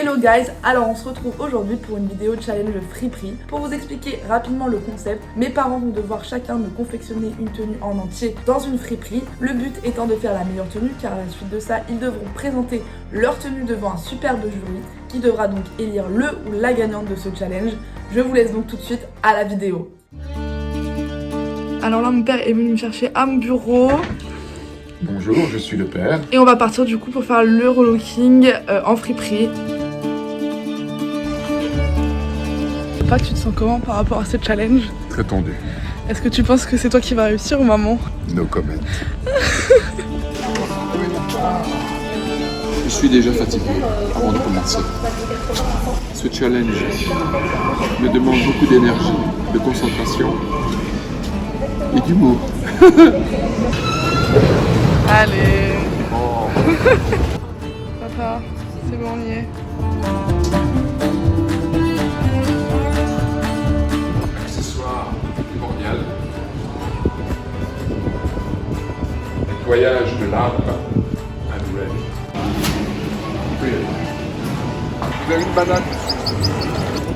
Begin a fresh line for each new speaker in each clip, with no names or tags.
Hello guys, alors on se retrouve aujourd'hui pour une vidéo challenge friperie. Pour vous expliquer rapidement le concept, mes parents vont devoir chacun me confectionner une tenue en entier dans une friperie. Le but étant de faire la meilleure tenue car à la suite de ça, ils devront présenter leur tenue devant un superbe jury qui devra donc élire le ou la gagnante de ce challenge. Je vous laisse donc tout de suite à la vidéo. Alors là mon père est venu me chercher à mon bureau.
Bonjour, je suis le père.
Et on va partir du coup pour faire le relooking en friperie. Papa, tu te sens comment par rapport à ce challenge?
Très tendu.
Est-ce que tu penses que c'est toi qui vas réussir ou maman?
No comment. Je suis déjà fatigué avant de commencer. Ce challenge me demande beaucoup d'énergie, de concentration et d'humour.
Allez. Oh. Papa, c'est bon, on y est.
Accessoire primordial. Nettoyage de l'arbre à nouvelle. Vous avez une banane.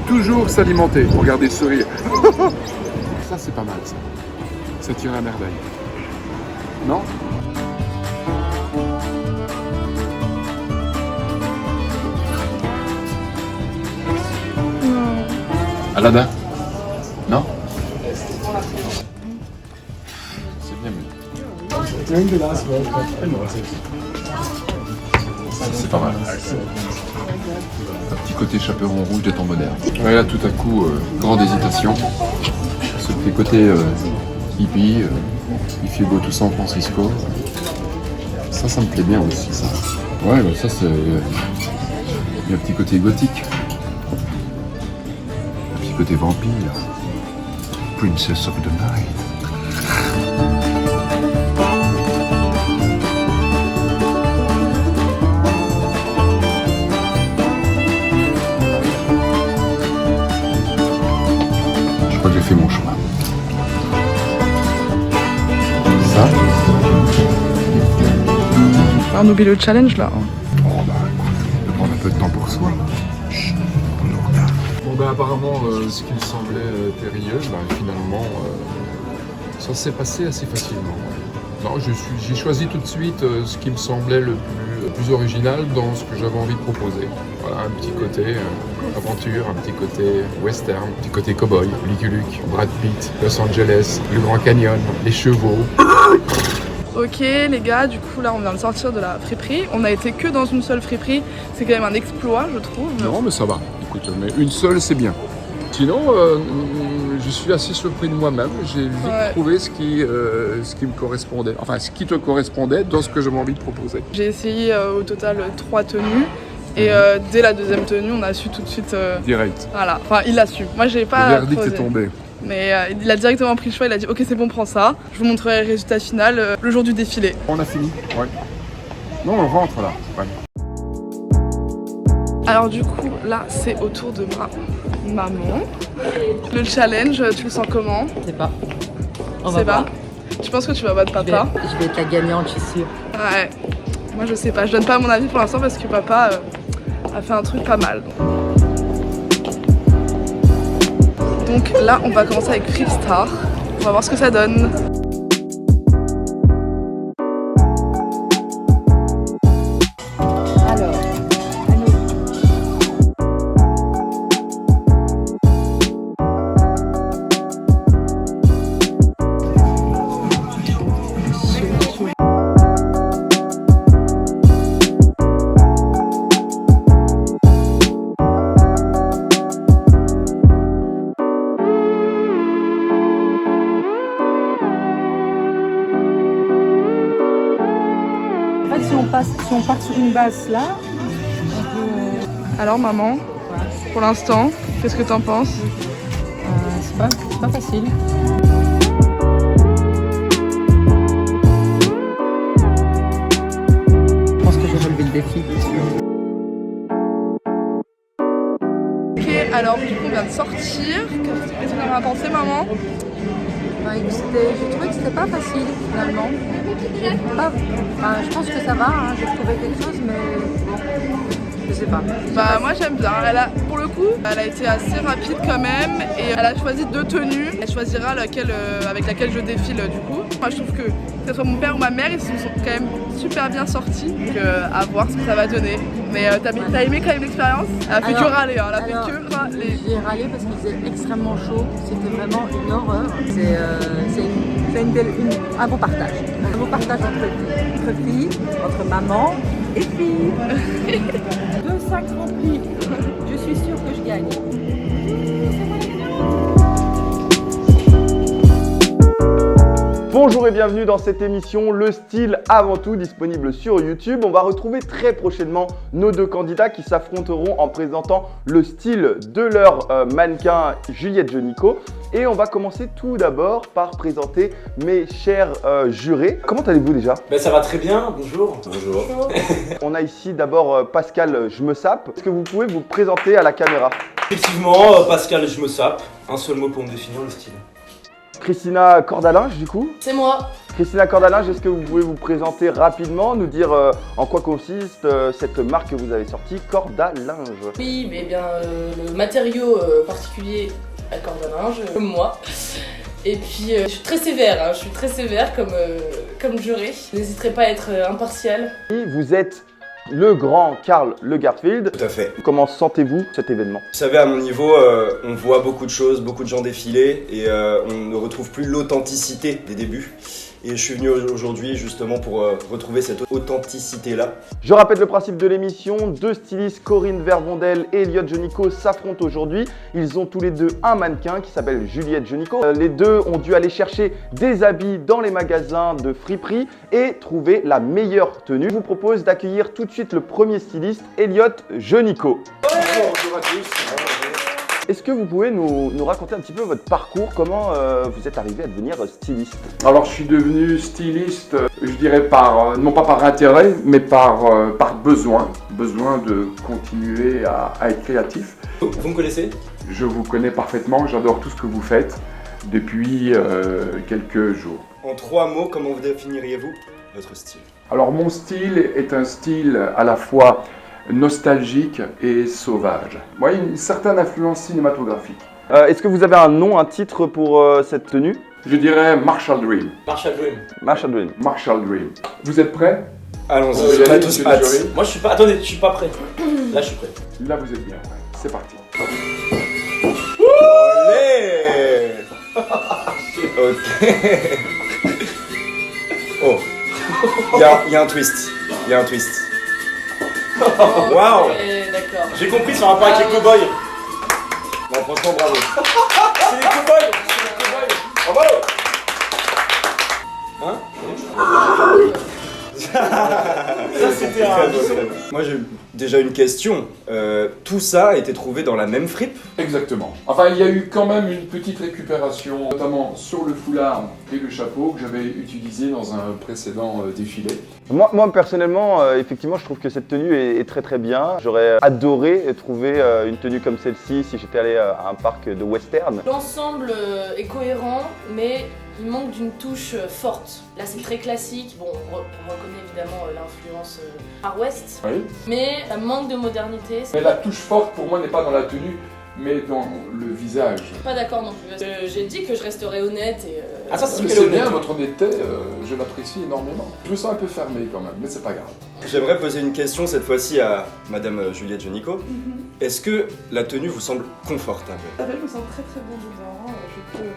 Toujours s'alimenter. Regardez, sourire. Ça, c'est pas mal, ça. Ça tire à merveille. Non? Aladdin? Non? C'est bien mieux. C'est pas mal. Un petit côté chaperon rouge des temps modernes. Ouais, là tout à coup, grande hésitation. Ce petit côté hippie, il fait beau tout San Francisco. Ça me plaît bien aussi, ça. Ouais, bah, ça c'est... Il y a un petit côté gothique. Côté vampire, Princess of the Night. Je crois que j'ai fait mon choix. Ça.
On oublie le challenge là.
Oh bah écoute, on prend un peu de temps pour soi. Bon ben apparemment ce qui me semblait périlleux, finalement ça s'est passé assez facilement. Non, j'ai choisi tout de suite ce qui me semblait le plus original dans ce que j'avais envie de proposer. Voilà, un petit côté aventure, un petit côté western, un petit côté cowboy, Lucky Luke, Brad Pitt, Los Angeles, le Grand Canyon, les chevaux.
Ok les gars, du coup là on vient de sortir de la friperie. On a été que dans une seule friperie, c'est quand même un exploit je trouve.
Non mais ça va, écoute, mais une seule c'est bien. Sinon, je suis assez surpris de moi-même. J'ai vite trouvé ce qui me correspondait, enfin ce qui te correspondait dans ce que j'avais envie de proposer.
J'ai essayé au total 3 tenues et dès la deuxième tenue on a su tout de suite...
Direct.
Voilà, enfin il l'a su, moi j'ai pas...
Le verdict est tombé.
Mais il a directement pris le choix, il a dit ok c'est bon prends ça. Je vous montrerai le résultat final le jour du défilé.
On a fini, ouais. Non on rentre là, ouais.
Alors du coup là c'est au tour de ma maman. Le challenge, tu le sens comment?
Je sais pas. On
va
voir.
Tu penses que tu vas battre papa?
Je vais être la gagnante, je suis sûre.
Ouais. Moi je sais pas, je donne pas mon avis pour l'instant parce que papa a fait un truc pas mal. Donc là on va commencer avec Freestar. On va voir ce que ça donne.
Si on part sur une base là, on peut...
Alors maman, pour l'instant, qu'est-ce que t'en penses?
C'est pas facile. Je pense que j'ai relevé le défi.
Ok, alors du coup on vient de sortir. Qu'est-ce que tu en as pensé maman?
J'ai trouvé que c'était pas facile finalement. Je pense que ça va, hein, j'ai trouvé quelque chose, mais bon. Je sais pas.
Bah moi j'aime bien, pour le coup, elle a été assez rapide quand même et elle a choisi 2 tenues. Elle choisira laquelle, avec laquelle je défile du coup. Moi je trouve que ce soit mon père ou ma mère, ils se sont quand même super bien sortis. Donc à voir ce que ça va donner. Mais t'as aimé quand même l'expérience? Elle a fait que râler, elle a fait que râler.
J'ai râlé parce qu'il faisait extrêmement chaud, c'était vraiment une horreur. C'est un beau partage. Un beau partage entre filles, entre maman et filles.
2 sacs remplis. Je suis sûre que je gagne.
Bonjour et bienvenue dans cette émission Le Style avant tout, disponible sur YouTube. On va retrouver très prochainement nos 2 candidats qui s'affronteront en présentant le style de leur mannequin Juliette Jonico. Et on va commencer tout d'abord par présenter mes chers jurés. Comment allez-vous déjà?
Ça va très bien, bonjour. Bonjour.
On a ici d'abord Pascal Je me sape. Est-ce que vous pouvez vous présenter à la caméra?
Effectivement, Pascal Je me sape. Un seul mot pour me définir le style.
Christina Cordalinge du coup.
C'est moi.
Christina Cordalinge, est-ce que vous pouvez vous présenter rapidement, nous dire en quoi consiste cette marque que vous avez sortie, Cordalinge?
Oui, mais bien le matériau particulier à corde à linge, comme moi. Et puis je suis très sévère, je suis très sévère comme juré. N'hésiterai pas à être impartial.
Vous êtes le grand Karl Lagerfeld.
Tout à fait.
Comment sentez-vous cet événement?
Vous savez, à mon niveau, on voit beaucoup de choses, beaucoup de gens défiler et on ne retrouve plus l'authenticité des débuts. Et je suis venu aujourd'hui justement pour retrouver cette authenticité-là.
Je rappelle le principe de l'émission. 2 stylistes, Corinne Vervondel et Elliot Jonico, s'affrontent aujourd'hui. Ils ont tous les 2 un mannequin qui s'appelle Juliette Jonico. Les 2 ont dû aller chercher des habits dans les magasins de friperie et trouver la meilleure tenue. Je vous propose d'accueillir tout de suite le premier styliste, Elliot Jonico.
Bonjour à tous.
Est-ce que vous pouvez nous raconter un petit peu votre parcours, comment vous êtes arrivé à devenir styliste?
Alors je suis devenu styliste, je dirais non pas par intérêt, mais par besoin de continuer à être créatif.
Vous me connaissez?
Je vous connais parfaitement, j'adore tout ce que vous faites depuis quelques jours.
En 3 mots, comment vous définiriez-vous votre style?
Alors mon style est un style à la fois nostalgique et sauvage. Moi, il y a une certaine influence cinématographique.
Est-ce que vous avez un nom, un titre pour cette tenue?
Je dirais Marshall Dream.
Marshall Dream.
Marshall Dream.
Marshall Dream. Vous êtes prêts?
Allons-y, on a tous hâte. Moi je suis pas... Attendez, je suis pas prêt. Là je suis prêt.
Là, vous êtes bien prêts. C'est parti.
Olé. Ok. Oh. Il y a un twist. Il y a un twist. Waouh.
D'accord.
J'ai compris son rapport avec les cow-boys. Non, franchement, bravo. C'est les cow-boys. C'est les cow-boys. Bravo. Hein? Ça, c'était un... Moi, j'ai déjà une question. Tout ça a été trouvé dans la même fripe?
Exactement. Enfin, il y a eu quand même une petite récupération, notamment sur le foulard et le chapeau que j'avais utilisé dans un précédent défilé.
Moi personnellement, effectivement, je trouve que cette tenue est très très bien. J'aurais adoré trouver une tenue comme celle-ci si j'étais allé à un parc de western.
L'ensemble est cohérent, mais il manque d'une touche forte. Là c'est très classique, bon on reconnaît évidemment l'influence Far West,
Oui.
mais ça manque de modernité.
Mais la touche forte pour moi n'est pas dans la tenue, mais dans le visage.
Pas d'accord non plus. J'ai dit que je resterais honnête et...
Ah, ça, c'est
C'est bien, votre honnêteté, je l'apprécie énormément. Je me sens un peu fermé quand même, mais c'est pas grave.
J'aimerais poser une question cette fois-ci à Madame Juliette Jonico. Est-ce que la tenue vous semble confortable?
Je me sens très très bien dedans. Je peux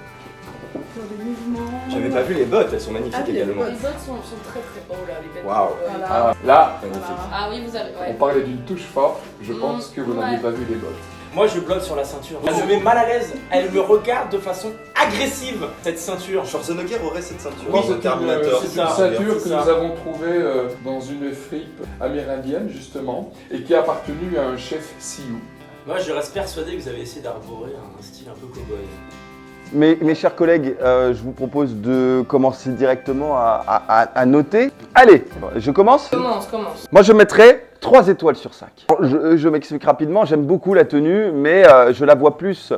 faire des mouvements.
J'avais pas vu les bottes, elles sont magnifiques
Ah,
également.
Les autres sont très très beaux là, les bêtes.
Waouh.
Voilà.
Là,
Magnifique.
Ah oui vous avez...
on parlait d'une touche forte, je pense que vous n'aviez
Ouais.
pas vu les bottes.
Moi je bloque sur la ceinture. Elle me met mal à l'aise. Elle me regarde de façon agressive, cette ceinture.
Schwarzenegger aurait cette ceinture.
Oui,
dans Terminator.
c'est une
ça,
ceinture que
c'est ça.
nous avons trouvée dans une fripe amérindienne justement et qui a appartenu à un chef Sioux.
Moi je reste persuadé que vous avez essayé d'arborer un style un peu cow-boy.
Mes chers collègues, je vous propose de commencer directement à noter. Allez, je commence.
Commence.
Moi je mettrai 3 étoiles sur 5. Je m'explique rapidement, j'aime beaucoup la tenue, mais je la vois plus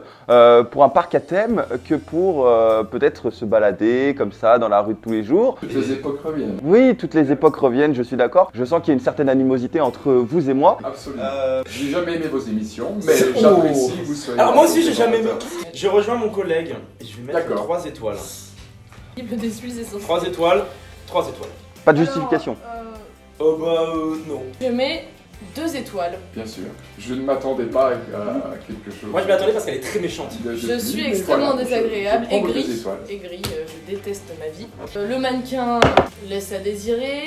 pour un parc à thème que pour peut-être se balader comme ça dans la rue de tous les jours.
Toutes les époques reviennent.
Oui, toutes les époques reviennent, je suis d'accord. Je sens qu'il y a une certaine animosité entre vous et moi.
Absolument. J'ai jamais aimé vos émissions, mais j'apprécie que vous soyez.
Alors moi aussi j'ai jamais aimé. Je rejoins mon collègue et je vais mettre
D'accord.
3 étoiles.
Il me déçu, c'est son
3 étoiles, 3 étoiles.
Pas de justification.
Oh bah non.
Je mets 2 étoiles.
Bien sûr. Je ne m'attendais pas à quelque chose.
Moi je m'y attendais parce qu'elle est très méchante.
Je suis extrêmement désagréable,
je prends vos
aigrie.
2 étoiles.
Aigrie, je déteste ma vie. Le mannequin laisse à désirer.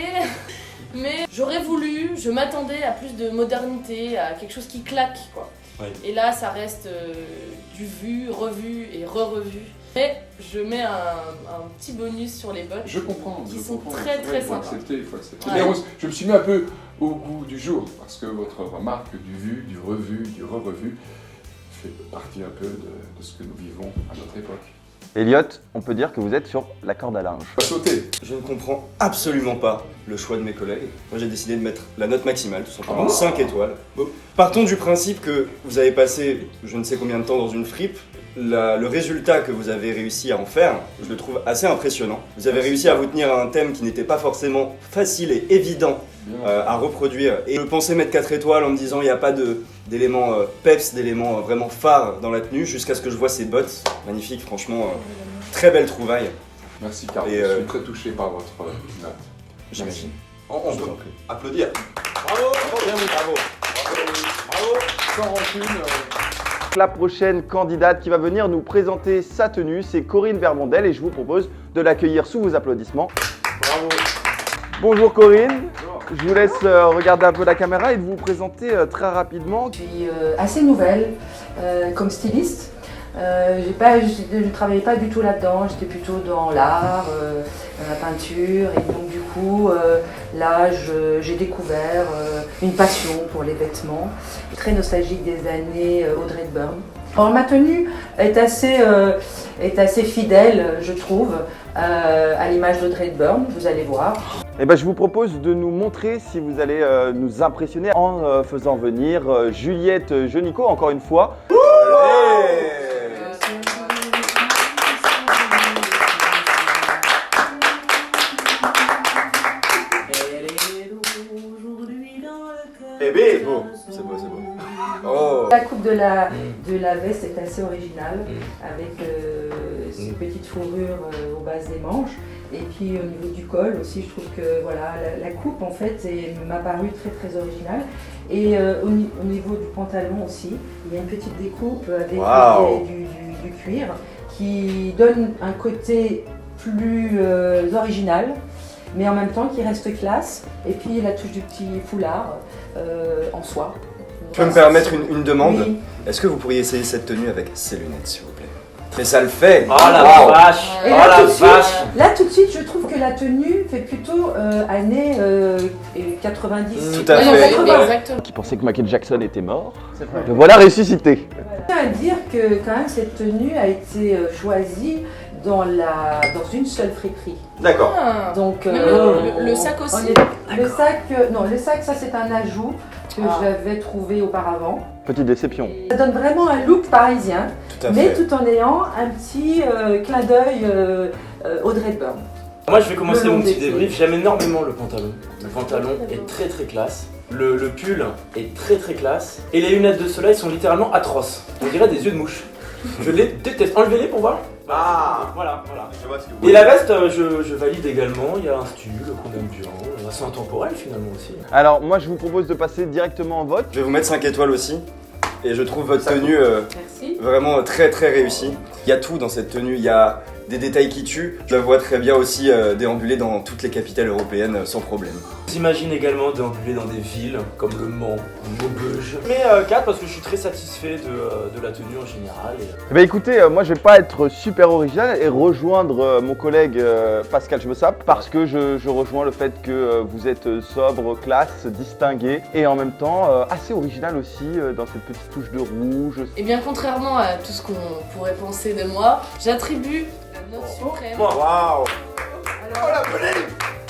Mais j'aurais voulu, je m'attendais à plus de modernité, à quelque chose qui claque quoi.
Ouais.
Et là ça reste du vu, revu et re-revu. Mais je mets un petit bonus sur les bottes.
Je comprends.
Qui
je
sont
comprends.
très, très
Il faut
sympas.
accepter, il faut accepter.
Ouais.
Mais Rose, je me suis mis un peu au goût du jour, parce que votre remarque du vu, du revu, du re-revu fait partie un peu de ce que nous vivons à notre époque.
Elliot, on peut dire que vous êtes sur la corde à linge.
On va sauter.
Je ne comprends absolument pas le choix de mes collègues. Moi j'ai décidé de mettre la note maximale, tout simplement,
Oh.
5 étoiles. Bon. Partons du principe que vous avez passé je ne sais combien de temps dans une fripe. Le résultat que vous avez réussi à en faire, je le trouve assez impressionnant. Vous avez réussi à vous tenir à un thème qui n'était pas forcément facile et évident à reproduire. Et je pensais mettre 4 étoiles en me disant il n'y a pas d'éléments peps, d'éléments vraiment phares dans la tenue, jusqu'à ce que je vois ces bottes. Magnifiques, franchement, très belle trouvaille,
Merci Carl,
Et,
je suis très touché par votre note.
j'imagine.
On
Je vous
peut
en prie.
applaudir.
Bravo, bravo, bravo.
Sans rancune.
La prochaine candidate qui va venir nous présenter sa tenue, c'est Corinne Vermondel et je vous propose de l'accueillir sous vos applaudissements.
Bravo.
Bonjour Corinne, je vous laisse regarder un peu la caméra et de vous présenter très rapidement.
Je suis assez nouvelle comme styliste. Je ne travaillais pas du tout là-dedans, j'étais plutôt dans l'art, dans la peinture et donc du coup là j'ai découvert une passion pour les vêtements, très nostalgique des années Audrey Hepburn. Alors, ma tenue est assez fidèle, je trouve, à l'image d'Audrey Hepburn, vous allez voir.
Et ben, je vous propose de nous montrer si vous allez nous impressionner en faisant venir Juliette Jenico encore une fois.
Bébé.
C'est beau, c'est beau, c'est beau. Oh.
La coupe de la veste est assez originale, avec ces petites fourrures aux bases des manches. Et puis au niveau du col aussi, je trouve que voilà, la coupe en fait m'a paru très très originale. Et au niveau du pantalon aussi, il y a une petite découpe avec
Wow.
du cuir qui donne un côté plus original, mais en même temps qui reste classe. Et puis la touche du petit foulard en soie.
Je peux me permettre une demande?
Oui.
Est-ce que vous pourriez essayer cette tenue avec ces lunettes, s'il vous plaît? Mais ça le fait!
Oh la
Wow.
vache.
Et
Oh
là,
la
tout de suite,
vache.
là tout de suite, je trouve que la tenue fait plutôt années 90.
Tout à
Ouais,
fait.
80.
Exactement.
Qui pensait que Michael Jackson était mort, le voilà ressuscité.
Je tiens à dire que quand même cette tenue a été choisie dans une seule friperie.
D'accord.
Ah.
Donc
Même le sac aussi.
le sac ça c'est un ajout que j'avais trouvé auparavant.
Petite déception.
Ça donne vraiment un look parisien,
Tout à
mais
fait.
tout en ayant un petit clin d'œil Audrey Hepburn.
Moi je vais commencer
Le long
mon petit
des
débrief. J'aime énormément le pantalon. Le pantalon est très très classe. Le pull est très très classe. Et les lunettes de soleil sont littéralement atroces. On dirait des yeux de mouche. Je les déteste. Enlevez-les pour voir.
Ah.
Voilà.
Je vois ce que vous
Et la veste, je valide également. Il y a un style qu'on aime bien. C'est intemporel finalement aussi.
Alors moi je vous propose de passer directement en vote.
Je vais vous mettre 5 étoiles aussi. Et je trouve votre tenue
Merci.
vraiment très très réussie. Il y a tout dans cette tenue. Il y a des détails qui tuent. Je la vois très bien aussi déambuler dans toutes les capitales européennes sans problème.
J'imagine également déambuler dans des villes comme Le Mans, Maubeuge. Mais 4 parce que je suis très satisfait de la tenue en général.
Eh ben écoutez, moi je vais pas être super original et rejoindre mon collègue Pascal Schmessap parce que je rejoins le fait que vous êtes sobre, classe, distingué et en même temps assez original aussi dans cette petite touche de rouge.
Et bien contrairement à tout ce qu'on pourrait penser de moi, j'attribue la note suprême.
Waouh.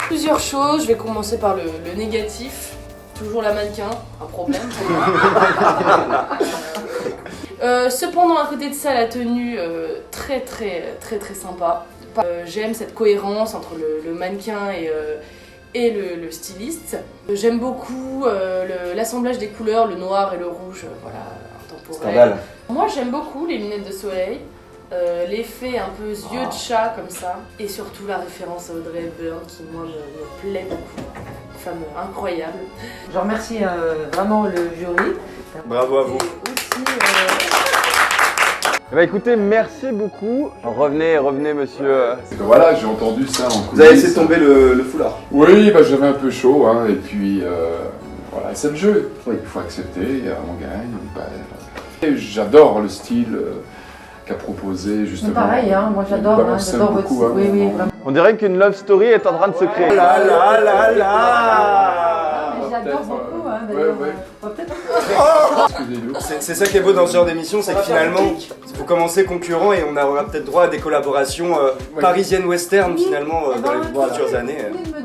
Plusieurs choses, je vais commencer par le négatif. Toujours la mannequin, un problème. Cependant, à côté de ça, la tenue très sympa. J'aime cette cohérence entre le mannequin et le styliste. J'aime beaucoup l'assemblage des couleurs, le noir et le rouge, voilà, intemporel.
Scandale.
Moi, j'aime beaucoup les lunettes de soleil. L'effet un peu yeux de chat comme ça, et surtout la référence à Audrey Hepburn qui moi me plaît beaucoup, une femme incroyable.
Je remercie vraiment le jury.
Bravo à vous.
Et aussi,
Bah écoutez, merci beaucoup. Revenez, monsieur.
C'est que voilà, j'ai entendu ça en
Vous avez
coulisses.
laissé tomber le foulard.
Oui, bah, j'avais un peu chaud, hein, et puis voilà, c'est le jeu. Il faut accepter, on gagne, on perd. Et j'adore le style qu'a proposé justement.
pareil, hein, moi j'adore,
Balance
j'adore votre
beaucoup,
style.
hein,
Oui,
vraiment.
vraiment.
On dirait qu'une love story est en train de se créer.
Là là là là.
Mais j'adore
peut-être,
beaucoup, hein,
ouais,
d'ailleurs.
ouais.
On va peut-être.
Excusez-nous.
C'est ça qui est beau dans ce genre d'émission, c'est que finalement, vous commencez concurrents et on aura peut-être droit à des collaborations parisiennes western finalement dans les futures années.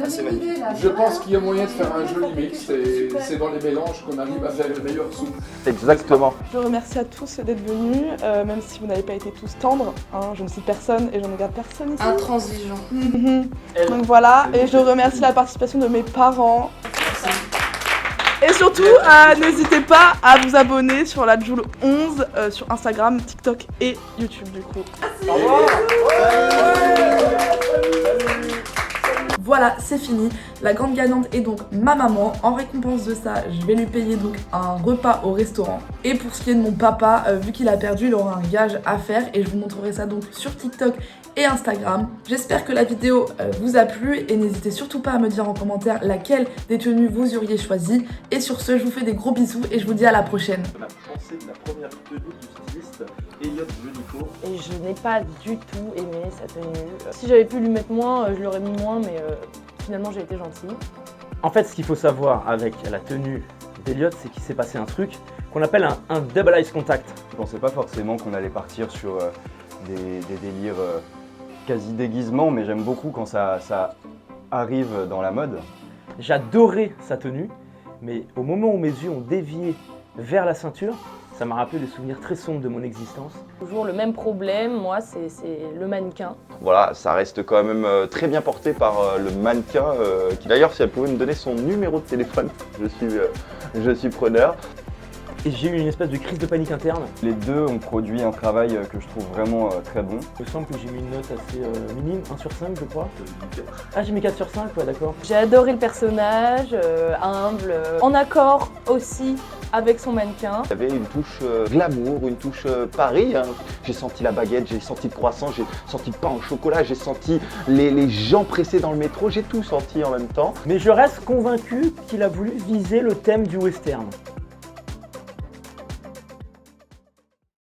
C'est magnifique.
Je pense qu'il y a moyen de faire un joli mix et c'est dans les mélanges qu'on arrive à faire le meilleur soupe.
Exactement.
Je remercie à tous d'être venus, même si vous n'avez pas été tous tendres. Hein, je ne cite personne et je ne regarde personne ici.
Intransigeant.
Donc voilà, et je remercie la participation de mes parents. Et surtout, n'hésitez pas à vous abonner sur la Joule 11 sur Instagram, TikTok et YouTube du coup. Voilà, c'est fini. La grande gagnante est donc ma maman. En récompense de ça, je vais lui payer donc un repas au restaurant. Et pour ce qui est de mon papa, vu qu'il a perdu, il aura un gage à faire et je vous montrerai ça donc sur TikTok et Instagram. J'espère que la vidéo vous a plu et n'hésitez surtout pas à me dire en commentaire laquelle des tenues vous auriez choisi. Et sur ce, je vous fais des gros bisous et je vous dis à la prochaine.
On a pensé de la première tenue du styliste Elliot Jonico.
Et je n'ai pas du tout aimé sa tenue. Si j'avais pu lui mettre moins, je l'aurais mis moins, mais finalement j'ai été gentille.
En fait, ce qu'il faut savoir avec la tenue d'Elliot, c'est qu'il s'est passé un truc qu'on appelle un double eyes contact.
Je pensais pas forcément qu'on allait partir sur des délires quasi déguisements, mais j'aime beaucoup quand ça arrive dans la mode.
J'adorais sa tenue, mais au moment où mes yeux ont dévié vers la ceinture, ça m'a rappelé des souvenirs très sombres de mon existence.
Toujours le même problème, moi c'est le mannequin.
Voilà, ça reste quand même très bien porté par le mannequin, qui d'ailleurs, si elle pouvait me donner son numéro de téléphone, je suis preneur.
Et j'ai eu une espèce de crise de panique interne.
Les deux ont produit un travail que je trouve vraiment très bon.
Il me semble que j'ai mis une note assez minime, 1 sur 5 je crois. Ah, j'ai mis 4 sur 5, ouais d'accord.
J'ai adoré le personnage, humble, en accord aussi avec son mannequin.
Il y avait une touche glamour, une touche Paris. Hein. J'ai senti la baguette, j'ai senti le croissant, j'ai senti le pain au chocolat, j'ai senti les gens pressés dans le métro, j'ai tout senti en même temps.
Mais je reste convaincu qu'il a voulu viser le thème du western.